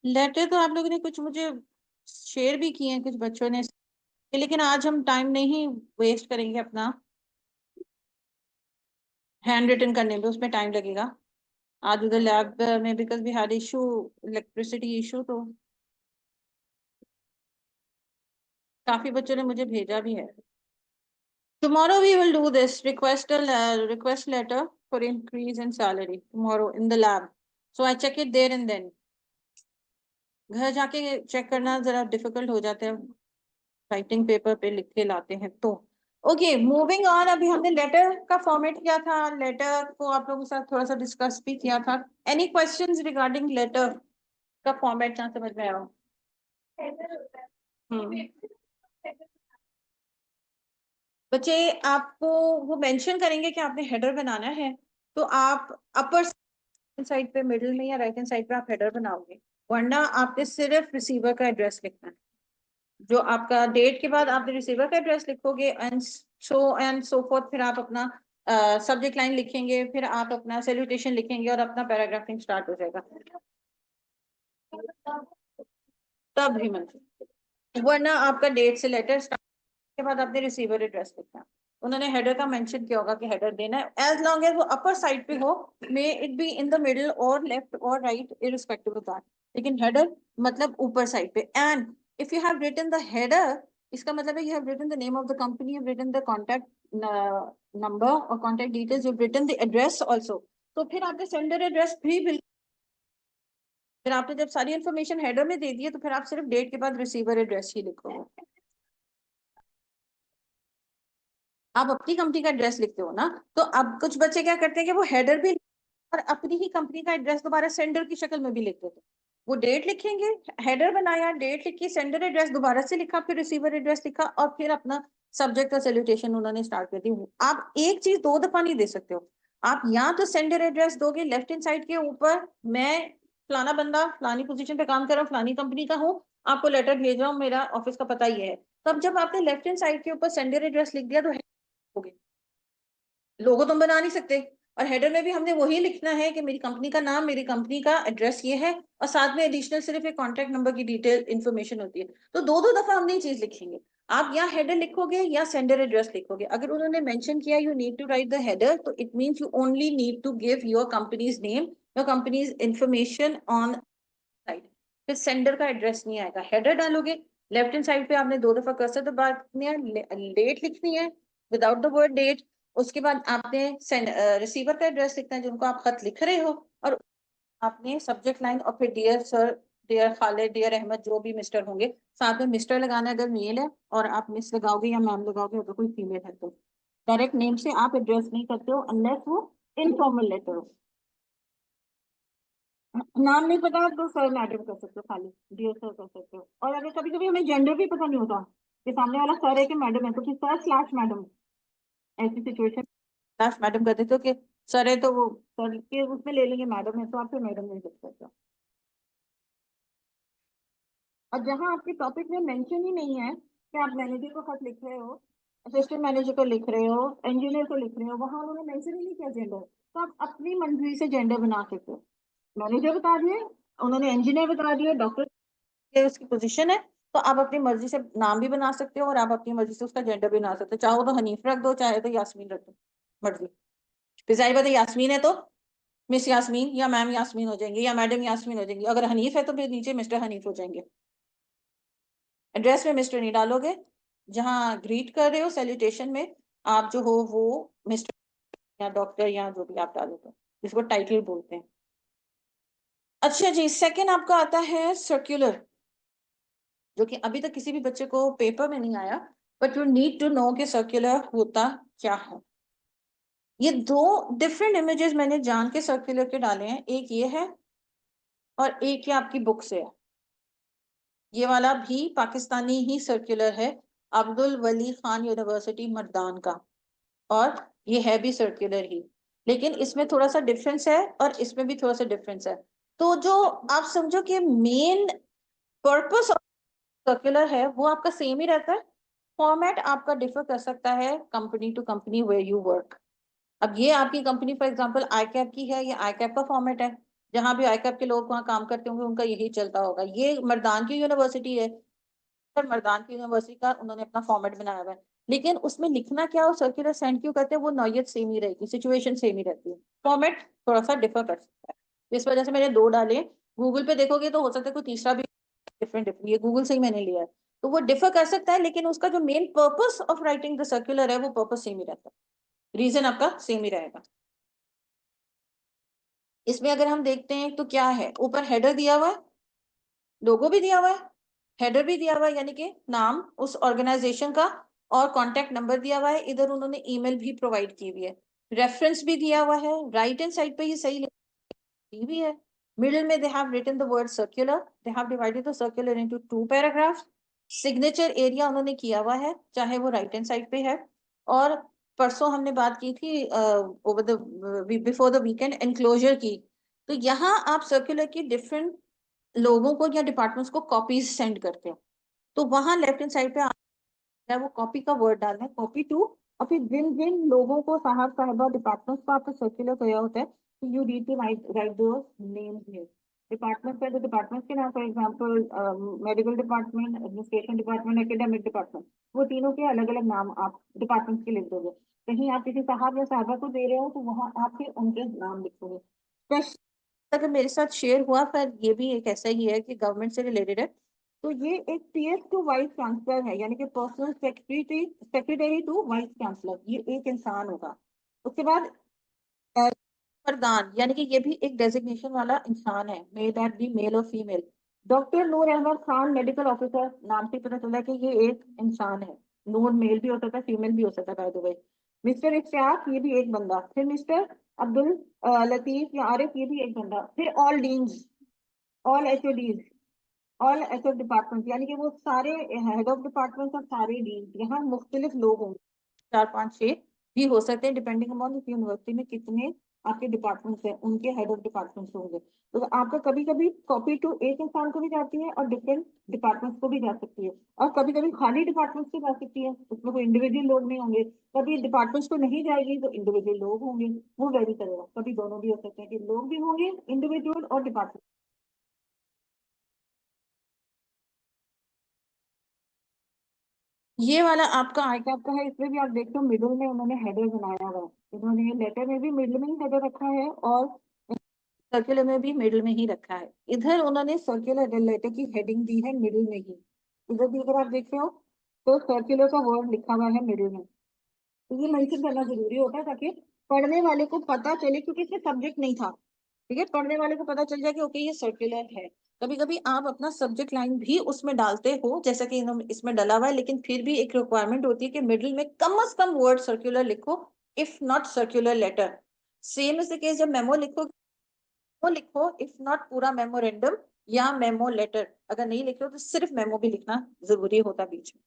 Letter तो आप लोगों ने कुछ मुझे शेयर भी किए हैं कुछ बच्चों ने, लेकिन आज हम टाइम नहीं वेस्ट करेंगे अपना हैंड रिटन करने में, उसमें टाइम लगेगा। आज उधर लैब में because we had issue, electricity issue, तो काफी बच्चों ने मुझे भेजा भी है। Tomorrow we will do this request letter for increase in salary tomorrow in the lab. So I check it there and then. घर जाके चेक करना जरा डिफिकल्ट हो जाता है, राइटिंग पेपर पे लिख के लाते हैं तो। Okay, moving on. अभी हमने लेटर का फॉर्मेट किया था, लेटर को आप लोगों के साथ थोड़ा सा डिस्कस भी किया था। एनी क्वेश्चंस रिगार्डिंग लेटर का फॉर्मेट ना समझ में आया हो? बच्चे आपको वो मेंशन करेंगे कि आपने हेडर बनाना है, तो आप अपर साइड पे, मिडिल में या राइट हैंड साइड पे आप हेडर बनाओगे, वरना आपने सिर्फ रिसीवर का एड्रेस लिखना है। जो आपका डेट के बाद आपने रिसीवर का एड्रेस लिखोगे एंड सो फोर्थ, फिर आप अपना सब्जेक्ट लाइन लिखेंगे, फिर आप अपना सैल्यूटेशन लिखेंगे और अपना पैराग्राफिंग स्टार्ट हो जाएगा। तब ही मंजूर, वरना आपका डेट से लेटर स्टार्ट के बाद आपने रिसीवर एड्रेस लिखना है। उन्होंने हेडर का मेंशन किया होगा कि हेडर देना है, एज लॉन्ग एज वो अपर साइड पे हो, may it be in the middle और लेफ्ट और राइट, इररिस्पेक्टिव ऑफ दैट, लेकिन हेडर मतलब ऊपर साइड पे। And if you have written the header, इसका मतलब है you have written the name of the company, you have written the contact number और contact details, you have written the address also. तो फिर आपने सेंडर एड्रेस भी फिर आपने जब सारी इन्फॉर्मेशन हेडर में दे दी है, तो फिर आप सिर्फ डेट के बाद रिसीवर एड्रेस ही लिखोगे। आप अपनी कंपनी का एड्रेस लिखते हो ना, तो अब कुछ बच्चे क्या करते हैं कि वो हेडर भी और अपनी ही कंपनी का एड्रेस दोबारा सेंडर की शक्ल में भी लिख देते हैं। वो डेट लिखेंगे, हेडर बनाया, डेट लिखी, सेंडर एड्रेस दोबारा से लिखा, फिर रिसीवर एड्रेस लिखा, और फिर अपना सब्जेक्ट का सैल्यूटेशन उन्होंने स्टार्ट कर दी। आप एक चीज दो दफा नहीं दे सकते हो। आप या तो सेंडर एड्रेस दोगे लेफ्ट हैंड साइड के ऊपर, मैं फलाना बंदा फलानी पोजीशन पे काम कर रहा हूँ, फलानी कंपनी का हूँ, आपको लेटर भेज रहा हूँ, मेरा ऑफिस का पता ये है। तब जब आपने लेफ्ट हैंड साइड के ऊपर सेंडर एड्रेस लिख दिया, तो लोगो तुम बना नहीं सकते। और हेडर में भी हमने वही लिखना है कि मेरी कंपनी का नाम, मेरी कंपनी का एड्रेस ये है, और साथ में एडिशनल सिर्फ एक कॉन्टैक्ट नंबर की डिटेल इन्फॉर्मेशन होती है। तो दो दो दफा हम ये चीज लिखेंगे। आप या हेडर लिखोगे या सेंडर एड्रेस लिखोगे। अगर उन्होंने मेंशन किया you need to write the header, तो it means you only need to give your company's name, your company's information on side. फिर सेंडर का एड्रेस नहीं आएगा। हेडर डालोगे, लेफ्ट हैंड साइड पे आपने दो दफा कर्सर दबानी है, डेट लिखनी है विदाउट द वर्ड डेट। उसके बाद आपने रिसीवर का एड्रेस लिखना है जिनको आप खत लिख रहे हो, और आपने सब्जेक्ट लाइन और फिर dear sir, dear Khalid, dear Ahmed, जो भी मिस्टर होंगे, साथ में मिस्टर लगाना है अगर मेल है, और आप मिस लगाओगे या मैम लगाओगे अगर कोई फीमेल है तो। डायरेक्ट नेम से आप एड्रेस नहीं करते हो अनलेस वो इनफॉर्मल लेटर हो। नाम नहीं पता तो सर मैडम कर सकते हो, खाली डियर सर कर सकते हो। और अगर कभी कभी हमें जेंडर भी पता नहीं होता कि सामने वाला सर है कि मैडम है, तो फिर सर स्लैश मैडम, ऐसी सिचुएशन स्लैश मैडम कर देते हो कि सर है तो वो सर के उसमें ले लेंगे, मैडम है तो आप फिर मैडम नहीं लिख सकते हो। और जहां आपके टॉपिक में मेंशन ही नहीं है कि आप मैनेजर को खत लिख रहे हो, असिस्टेंट मैनेजर को लिख रहे हो, इंजीनियर को लिख रहे हो, वहां उन्होंने मेंशन ही नहीं किया जेंडर, तो आप अपनी मंजूरी से जेंडर बना सकते हो। मैनेजर बता दिए, उन्होंने इंजीनियर बता दिए, डॉक्टर उसकी पोजीशन है, तो आप अपनी मर्जी से नाम भी बना सकते हो और आप अपनी मर्जी से उसका जेंडर भी बना सकते हो। चाहो तो हनीफ रख दो, चाहे तो यास्मीन रख दो, मर्जी। फिर जाहिर बात है यास्मीन है तो मिस यास्मीन या मैम यास्मीन हो जाएंगे या मैडम यास्मीन हो जाएंगी। अगर हनीफ है तो फिर नीचे मिस्टर हनीफ हो जाएंगे। एड्रेस में मिस्टर नहीं डालोगे, जहां ग्रीट कर रहे हो सैल्यूटेशन में आप जो हो वो मिस्टर या डॉक्टर या जो भी आप डालोगे, जिसको टाइटल बोलते हैं। अच्छा जी, सेकंड आपका आता है सर्कुलर, जो कि अभी तक किसी भी बच्चे को पेपर में नहीं आया, but you need to know कि सर्कुलर होता क्या है। ये दो डिफरेंट इमेजेस मैंने जान के सर्कुलर के डाले हैं, एक ये है और एक ये आपकी बुक से है। ये वाला भी पाकिस्तानी ही सर्कुलर है, अब्दुल वली खान यूनिवर्सिटी मर्दान का, और ये है भी सर्कुलर ही, लेकिन इसमें थोड़ा सा डिफरेंस है और इसमें भी थोड़ा सा डिफरेंस है। तो जो आप समझो कि मेन पर्पस सर्कुलर है वो आपका सेम ही रहता है, फॉर्मेट आपका डिफर कर सकता है company to company where you work. अब ये आपकी कंपनी फॉर एग्जांपल आईकैप की है, ये आईकैप का फॉर्मेट है, जहां भी आईकैप के लोग वहां काम करते होंगे उनका यही चलता होगा। ये मर्दान की यूनिवर्सिटी है, पर मर्दान की यूनिवर्सिटी का उन्होंने अपना फॉर्मेट बनाया हुआ है, लेकिन उसमें लिखना क्या और सर्कुलर सेंड क्यों करते हैं, वो नौयत सेम ही रहेगी, सिचुएशन सेम ही रहती है, फॉर्मेट थोड़ा सा डिफर कर सकता है। इस वजह से मैंने दो डाले। गूगल पे देखोगे तो हो सकता है कोई तीसरा भी डिफरेंट डिफरेंट, ये गूगल से ही मैंने लिया है, तो वो डिफर कर सकता है, लेकिन उसका जो main purpose of writing the circular है वो पर्पस सेम ही रहता है, रीजन आपका सेम ही रहेगा। इसमें अगर हम देखते हैं तो क्या है, ऊपर हेडर दिया हुआ है, लोगो भी दिया हुआ है, हेडर भी दिया हुआ है यानी कि नाम उस ऑर्गेनाइजेशन का, और कॉन्टेक्ट नंबर दिया हुआ है, इधर उन्होंने ईमेल भी प्रोवाइड की हुई है, रेफरेंस भी दिया हुआ है, राइट हैंड साइड पे ये सही भी है। मिडिल में they have written the word circular, they have divided the circular into 2 paragraphs. Signature area उन्होंने किया हुआ है, चाहे वो राइट हैंड साइड पे है। और परसों हमने बात की थी over the before the weekend enclosure की, तो यहाँ आप सर्कुलर की डिफरेंट लोगों को या डिपार्टमेंट्स को कॉपीज सेंड करते हैं, तो वहां लेफ्ट हैंड साइड पे है वो कॉपी का वर्ड डालना है, कॉपी टू, और फिर जिन जिन लोगों को साहब साहबा डिपार्टमेंट को आपको सर्कुलर किया होता है, तो you need to write write those names here. Department है तो डिपार्टमेंट के नाम, for example medical department, administration department, academic department, वो तीनों के अलग अलग नाम आप डिपार्टमेंट के लिख दोगे। कहीं आप किसी साहब या साहबा को दे रहे हो तो वहां आप फिर उनके नाम लिखोगे। अगर मेरे साथ शेयर हुआ, पर ये भी एक ऐसा ही है कि गवर्नमेंट से रिलेटेड है, तो ये एक पीएस टू वाइस चांसलर है, यानी कि personal secretary, secretary to vice chancellor, ये एक इंसान होगा। उसके बाद प्रधान, यानी कि ये भी एक डेजिग्नेशन वाला इंसान है, मे दैट बी मेल और फीमेल। डॉक्टर नूर अहमद खान मेडिकल ऑफिसर, नाम से पता चला कि ये एक इंसान है। नूर मेल भी हो सकता है, फीमेल भी हो सकता है, बाय द वे। मिस्टर इफ्तियाक, ये भी एक बंदा। फिर मिस्टर अब्दुल लतीफ या आरिफ, ये भी एक बंदा। फिर all deans, all HODs, all H of department, यानी कि वो सारे हेड ऑफ डिपार्टमेंट और सारे डीन, यहाँ मुख्तलिफ लोग होंगे, 4 5 6 भी हो सकते हैं, डिपेंडिंग अपॉन यूनिवर्सिटी में कितने आपके डिपार्टमेंट्स हैं, उनके हेड ऑफ डिपार्टमेंट्स होंगे। तो आपका कभी कभी कॉपी टू एक इंसान को भी जाती है और डिफरेंट डिपार्टमेंट्स को भी जा सकती है, और कभी कभी खाली डिपार्टमेंट्स को जा सकती है, उसमें कोई इंडिविजुअल लोग नहीं होंगे। कभी डिपार्टमेंट्स को नहीं जाएगी तो इंडिविजुअल लोग होंगे, वो वेरी करेगा, कभी दोनों भी हो सकते हैं कि लोग भी होंगे इंडिविजुअल और डिपार्टमेंट। ये वाला आपका आईकैप का है, इसमें भी आप देखते हो मिडिल में उन्होंने हेडर बनाया हुआ है, उन्होंने लेटर में भी मिडिल में ही हेडर रखा है और सर्कुलर में भी मिडिल में ही रखा है। इधर उन्होंने सर्कुलर लेटर की हेडिंग दी है मिडिल में ही, इधर भी अगर आप देखते हो तो सर्कुलर का वर्ड लिखा हुआ है मिडिल में। तो ये मेंशन करना जरूरी होता है ताकि पढ़ने वाले को पता चले, क्योंकि इसमें सब्जेक्ट नहीं था, ठीक है, पढ़ने वाले को पता चल जाए कि ओके ये सर्कुलर है। कभी कभी आप अपना सब्जेक्ट लाइन भी उसमें डालते हो, जैसा कि इन्होंने इसमें डाला हुआ है, लेकिन फिर भी एक रिक्वायरमेंट होती है कि मिडिल में कम से कम वर्ड सर्कुलर लिखो, if not circular letter. Same is the case जब मेमो लिखो, वो लिखो, इफ नॉट पूरा मेमोरेंडम या मेमो लेटर, अगर नहीं लिख रहे हो तो सिर्फ मेमो भी लिखना जरूरी होता है बीच में।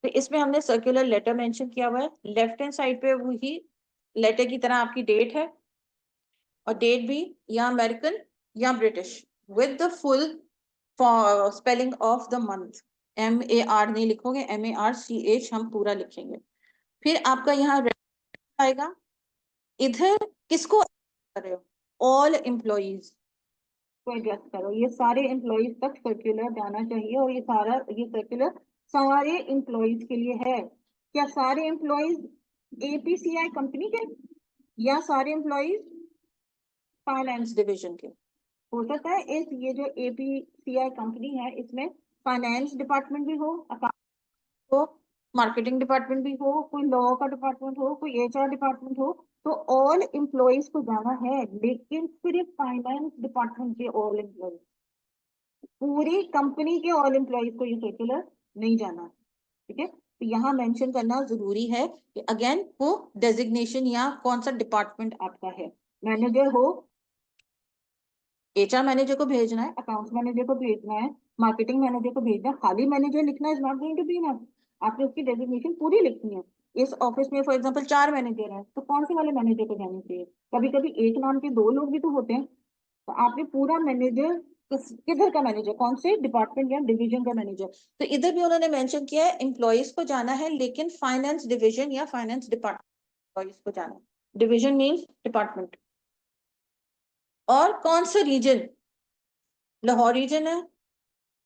तो इसमें हमने सर्कुलर लेटर मेंशन किया हुआ है, लेफ्ट हैंड साइड पे वही लेटर की तरह आपकी डेट है, और डेट भी या अमेरिकन या British, with the full spelling of the month, MAR नहीं लिखोगे, MARCH हम पूरा लिखेंगे। फिर आपका यहाँ आएगा, इधर किसको कर रहे हो, ऑल एम्प्लॉइज को एड्रेस करो, ये सारे एम्प्लॉइज तक सर्कुलर जाना चाहिए, और ये सर्कुलर सारे एम्प्लॉइज के लिए है। क्या सारे एम्प्लॉइज APCI कंपनी के, या सारे एम्प्लॉइज फाइनेंस डिवीजन के? हो सकता है इस ये जो APCI कंपनी है इसमें फाइनेंस डिपार्टमेंट भी हो, अकाउंट हो, मार्केटिंग डिपार्टमेंट भी हो, कोई लॉ का डिपार्टमेंट हो, कोई HR डिपार्टमेंट हो, तो ऑल एम्प्लॉइज को जाना है, लेकिन सिर्फ फाइनेंस डिपार्टमेंट के ऑल एम्प्लॉइज, पूरी कंपनी के ऑल एम्प्लॉइज को ये सर्कुलर नहीं जाना, ठीक है। तो यहाँ मेंशन करना जरूरी है कि अगेन वो डेजिग्नेशन या कौन सा डिपार्टमेंट आपका है, मैनेजर हो, HR मैनेजर को भेजना है, अकाउंट्स मैनेजर को भेजना है, मार्केटिंग मैनेजर को भेजना है, खाली मैनेजर लिखना is not going to be enough, आपने उसकी डेजिग्नेशन पूरी लिखनी है। इस ऑफिस में फॉर एग्जांपल 4 मैनेजर हैं, तो कौन से वाले मैनेजर को जानी चाहिए, कभी कभी एक नाम के 2 लोग भी तो होते हैं, तो आपने पूरा मैनेजर किधर का मैनेजर, कौन से डिपार्टमेंट या डिवीजन का मैनेजर, तो इधर भी उन्होंने मेंशन किया है एम्प्लॉयज को जाना है, लेकिन फाइनेंस डिवीजन या फाइनेंस डिपार्टमेंट को जाना है, डिवीजन मीन्स डिपार्टमेंट। और कौन सा रीजन, लाहौर रीजन है,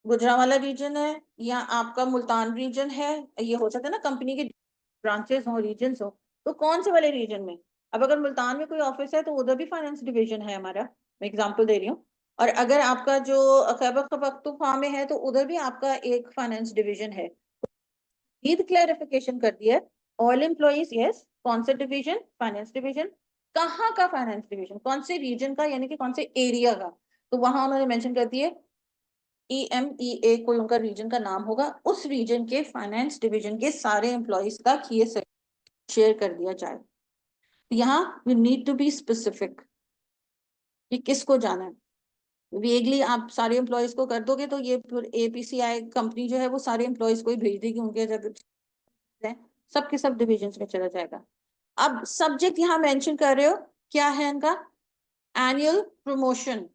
गुजरांवाला रीजन है, या आपका मुल्तान रीजन है। ये हो सकता है ना कंपनी के ब्रांचेस हो, रीजन्स हो, तो कौन से वाले रीजन में। अब अगर मुल्तान में कोई ऑफिस है तो उधर भी फाइनेंस डिवीजन है हमारा, मैं एग्जांपल दे रही हूँ। और अगर आपका जो खैबर पख्तूनख्वा में है तो उधर भी आपका एक फाइनेंस डिवीजन है। ईद क्लैरिफिकेशन कर दिया, ऑल एम्प्लॉइज यस, कौन सा डिवीजन, फाइनेंस डिवीजन, कहाँ का फाइनेंस डिवीजन, कौन से रीजन का, यानी कि कौन से एरिया का। तो वहां उन्होंने मेंशन कर दिए EMEA, कोई उनका रीजन का नाम होगा, उस रीजन के फाइनेंस डिवीजन के सारे एम्प्लॉइज का ये शेयर कर दिया जाए। यहाँ we need to be specific कि किसको जाना है। वेगली आप सारे एम्प्लॉयज को कर दोगे तो ये APCI कंपनी जो है वो सारे एम्प्लॉयज को ही भेज देगी, उनके जगह सबके सब डिविजन में चला जाएगा। अब सब्जेक्ट यहाँ मेंशन कर रहे हो, क्या है इनका, एनुअल प्रमोशन।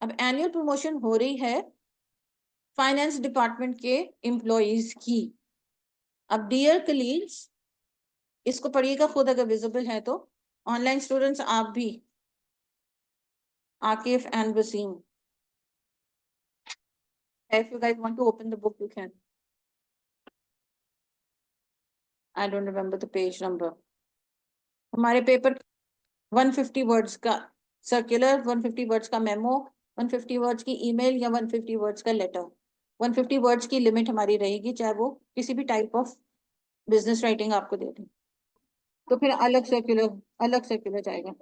अब एनुअल प्रमोशन हो रही है फाइनेंस डिपार्टमेंट के एम्प्लॉयज की। अब डियर कलीग्स, इसको पढ़िएगा खुद अगर विजिबल है तो। ऑनलाइन स्टूडेंट्स आप भी, Akif and Waseem, if you guys want to open the book you can. I don't remember the page number. हमारे पेपर 150 वर्ड्स का सर्कुलर, 150 वर्ड्स का मेमो, 150 वर्ड्स की ईमेल या 150 वर्ड्स का लेटर, 150 वर्ड्स की लिमिट हमारी रहेगी, चाहे वो किसी भी टाइप ऑफ बिजनेस राइटिंग आपको दे दें। तो फिर अलग सर्कुलर जाएगा।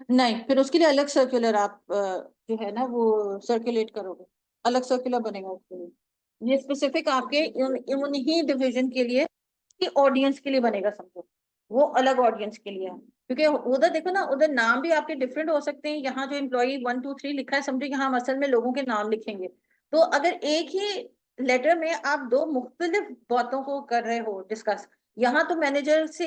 नहीं, फिर उसके लिए अलग सर्कुलर आप जो है ना वो सर्कुलेट करोगे, अलग सर्कुलर बनेगा उसके लिए। ये स्पेसिफिक आपके उन्हीं डिवीजन के लिए, ऑडियंस के लिए बनेगा, समझो वो अलग ऑडियंस के लिए है। क्योंकि उधर देखो ना, उधर नाम भी आपके डिफरेंट हो सकते हैं, यहाँ जो एम्प्लॉई 1 2 3 लिखा है, समझो यहाँ हम असल में लोगों के नाम लिखेंगे। तो अगर एक ही लेटर में आप दो मुख्तलिफ बातों को कर रहे हो डिस्कस, यहाँ तो मैनेजर से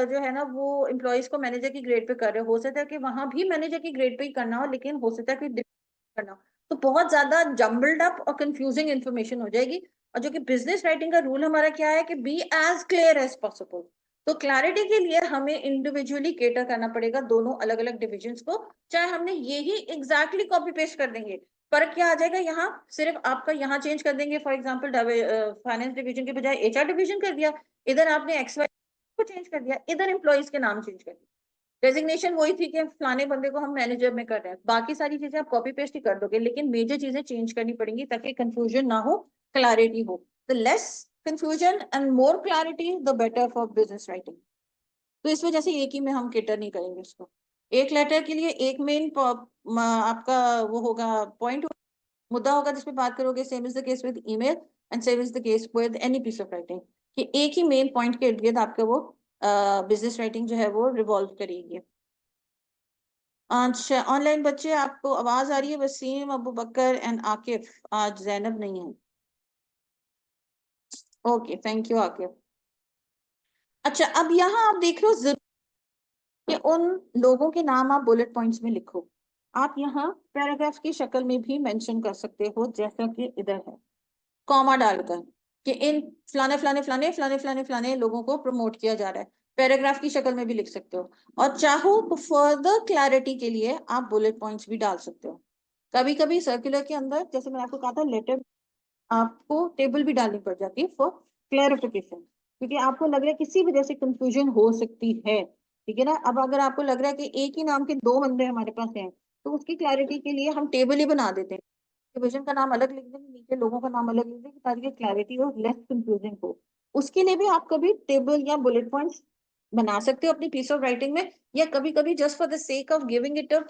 जो है ना वो एम्प्लॉयज को मैनेजर की ग्रेड पे कर रहे हो सकता है कि वहां भी मैनेजर की ग्रेड पे ही करना हो, लेकिन हो सकता है कि करना हो, तो बहुत ज्यादा जम्बल्ड अप और कंफ्यूजिंग इंफॉर्मेशन हो जाएगी। और जो कि बिजनेस राइटिंग का रूल हमारा क्या है कि be as clear as possible. तो क्लैरिटी के लिए हमें इंडिविजुअली केटर करना पड़ेगा दोनों अलग अलग डिविजन्स को, चाहे हमने यही एग्जैक्टली कॉपी पेस्ट कर देंगे, फर्क क्या आ जाएगा, यहाँ सिर्फ आपका यहाँ चेंज कर देंगे। फॉर एग्जाम्पल फाइनेंस डिवीजन के बजाय HR डिवीजन कर दिया, इधर आपने XY को चेंज कर दिया, इधर एम्प्लॉइज के नाम चेंज कर दिया, डेजिग्नेशन वही थी कि फलाने बंदे को हम मैनेजर में कर रहे हैं, बाकी सारी चीजें आप कॉपी पेस्ट ही कर दोगे, लेकिन मेजर चीजें चेंज करनी पड़ेंगी ताकि कंफ्यूजन ना हो, क्लैरिटी हो। The less confusion and more clarity the better for business writing. तो इस वजह से एक ही में हम केटर नहीं करेंगे इसको। एक लेटर के लिए एक मेन आपका वो होगा पॉइंट, मुद्दा होगा जिसपे बात करोगे। Same is the case with email and same is the case with any piece of writing, कि एक ही मेन पॉइंट के इर्द गिर्द आपका वो बिजनेस राइटिंग जो है वो रिवॉल्व करेगी। अच्छा ऑनलाइन बच्चे, आपको आवाज आ रही है? वसीम, अबू बकर एंड आकिफ, आज जैनब नहीं है। Okay, thank you Akif. अच्छा, अब यहाँ आप देख रहे हो कि उन लोगों के नाम आप बुलेट पॉइंट्स में लिखो। आप यहाँ पैराग्राफ की शक्ल में भी मेंशन कर सकते हो, जैसा कि इधर है, कॉमा डालकर कि इन फलाने फलाने फलाने फलाने फलाने फलाने लोगों को प्रमोट किया जा रहा है। पैराग्राफ की शक्ल में भी लिख सकते हो, और चाहो तो फर्दर क्लैरिटी के लिए आप बुलेट पॉइंट्स भी डाल सकते हो। कभी कभी सर्कुलर के अंदर, जैसे मैंने आपको कहा था, लेटर आपको टेबल भी डालनी पड़ जाती है फॉर क्लैरिफिकेशन, क्योंकि आपको लग रहा है किसी वजह से कंफ्यूजन हो सकती है, ठीक है ना। अब अगर आपको लग रहा है कि एक ही नाम के दो बंदे हमारे पास हैं, तो उसकी क्लैरिटी के लिए हम टेबल ही बना देते हैं, डिवीजन का नाम अलग लिख देंगे, नीचे लोगों का नाम अलग लिख देंगे, ताकि क्लैरिटी हो, लेस कंफ्यूजिंग हो। उसके लिए भी आप कभी टेबल या बुलेट पॉइंट्स बना सकते हो अपनी पीस ऑफ राइटिंग में, या कभी कभी just for the sake of giving it a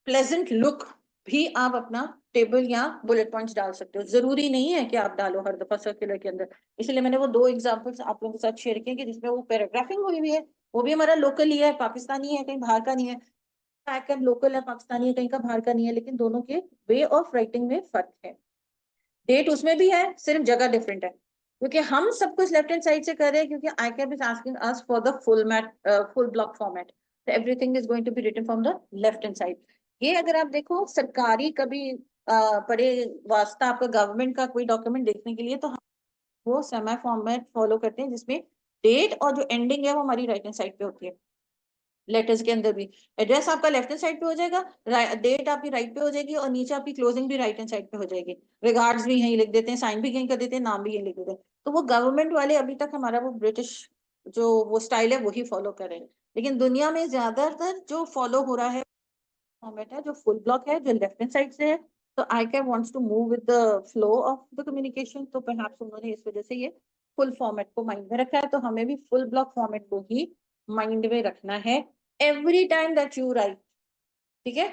pleasant look भी आप अपना टेबल या बुलेट पॉइंट्स डाल सकते हो। जरूरी नहीं है कि आप डालो हर दफा सर्कुलर के अंदर। इसलिए मैंने वो दो एग्जांपल्स आप लोगों के साथ शेयर किए कि जिसमें वो पैराग्राफिंग हुई हुई है, वो भी हमारा लोकल ही है, पाकिस्तानी है, कहीं बाहर का नहीं है। पैकर लोकल है, पाकिस्तानी है, कहीं का बाहर का नहीं है, लेकिन दोनों के वे ऑफ राइटिंग में फर्क है। डेट उसमें भी है, सिर्फ जगह डिफरेंट है, क्योंकि हम सब कुछ लेफ्ट हैंड साइड से कर रहे हैं, क्योंकि ICAP is asking us for the full block format, so everything is going to be written from the left hand side। ये अगर आप देखो सरकारी कभी बड़े वास्ता आपका गवर्नमेंट का कोई डॉक्यूमेंट देखने के लिए, तो हम वो सेमी फॉर्मेट फॉलो करते हैं, जिसमें डेट और जो एंडिंग है वो हमारी राइट हैंड साइड पे होती है। लेटर्स के अंदर भी एड्रेस आपका लेफ्ट हैंड साइड पे हो जाएगा, डेट आपकी राइट पे हो जाएगी, और नीचे आपकी क्लोजिंग भी राइट हैंड साइड पे हो जाएगी। रिगार्ड्स भी यहीं लिख देते हैं, साइन भी यहीं कर देते हैं, नाम भी यहीं लिख देते हैं। तो वो गवर्नमेंट वाले अभी तक हमारा वो ब्रिटिश जो वो स्टाइल है वही फॉलो कर रहे हैं। लेकिन दुनिया में ज्यादातर जो फॉलो हो रहा है फॉर्मेट है जो फुल ब्लॉक है, जो लेफ्ट हैंड साइड से है। तो I can wants to move with the flow of the communication, तो परहैप्स उन्होंने इस वजह से ये फुल फॉर्मेट को माइंड में रखा है। तो हमें भी फुल ब्लॉक फॉर्मेट को ही माइंड में रखना है every time that you right. ठीक है,